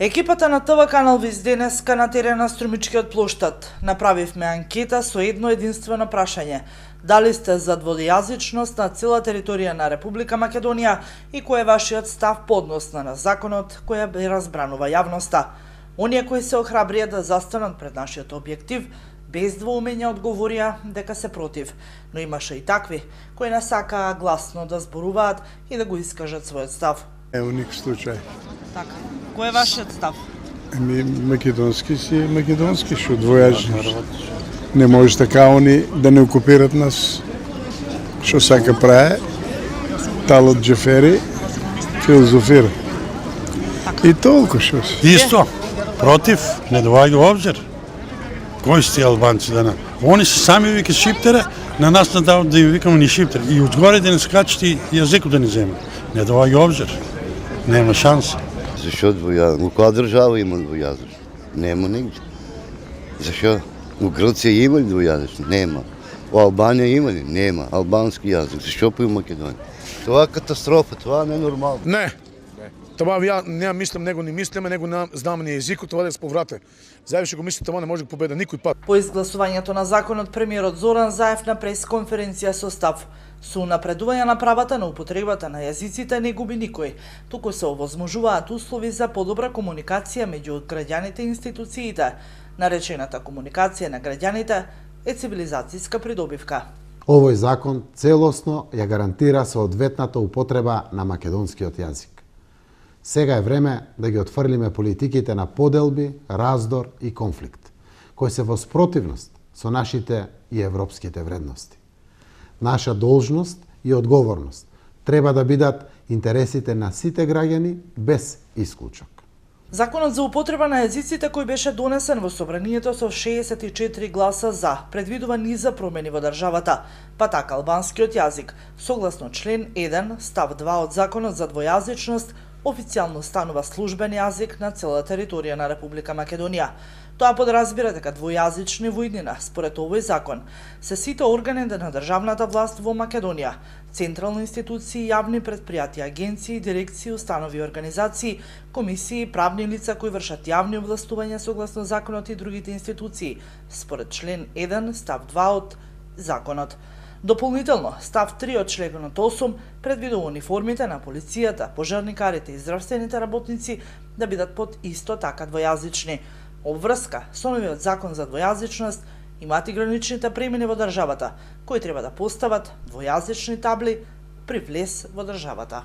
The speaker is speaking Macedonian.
Екипата на ТВ Канал Виз денеска на терен на Струмичкиот плоштад направивме анкета со едно единствено прашање. Дали сте за двојазичност на цела територија на Република Македонија и кој е вашиот став по односно на законот кој ја разбранува јавноста? Оние кои се охрабрија да застанат пред нашиот објектив, без двоумење одговорија дека се против, но имаше и такви кои не сакаа гласно да зборуваат и да го искажат својот став. У никаков случај. Така. Кој е вашиот став? Македонски си е македонски, што двојазичност. Не може така они да не окупират нас. Што сака праe, Талот Џефери филозофира. И толку што се. Исто, против, не доваѓа у обзир. Кои сте албанци да на? Они се сами вика шиптере, на нас не дават да им викаме ни шиптери. И отгоре да не скачат и јазикот да ни земат. Не доваѓа у обзир. Нема шанса. Защо двоязъчност? У која држава има двоязъчност? Нема нигде. Защо? У Грција има ли двоязъчност? Нема. У Албанија има ли? Нема. Албански јазик. Защо па и у Македонија? Това е катастрофа, това не е нормално. Не. Това ја не мислам, него не мислиме, него знам ни езикот, това да се поврате. Зајавише го мисли, това не може да победа никој пат. По изгласувањето на законот, премиерот Зоран Заев на пресконференција со став: со напредување на правата на употребата на јазиците не губи никој, туку се овозможуваат услови за подобра комуникација меѓу граѓаните и институциите. Наречената комуникација на граѓаните е цивилизацијска придобивка. Овој закон целосно ја гарантира соодветната употреба на македонскиот јазик. Сега е време да ги отфрлиме политиките на поделби, раздор и конфликт, кои се во спротивност со нашите и европските вредности. Наша должност и одговорност треба да бидат интересите на сите граѓани без исклучок. Законот за употреба на јазиците кој беше донесен во собранието со 64 гласа за, предвидува низа промени во државата, па така албанскиот јазик, согласно член 1, став 2 од Законот за двојазичност, официјално станува службен јазик на цела територија на Република Македонија. Тоа подразбира дека двојазични во иднина, според овој закон, се сите органи на државната власт во Македонија, централни институции, јавни предпријатија, агенции, дирекции, установи и организации, комисии, правни лица кои вршат јавни овластувања согласно законот и другите институции, според член 1, став 2 од законот. Дополнително, став 3 од членот 8 предвидува униформите на полицијата, пожарникарите и здравствените работници да бидат под исто така двојазични. Обврска со новиот закон за двојазичност имаат и граничните премини во државата, кои треба да постават двојазични табли при влез во државата.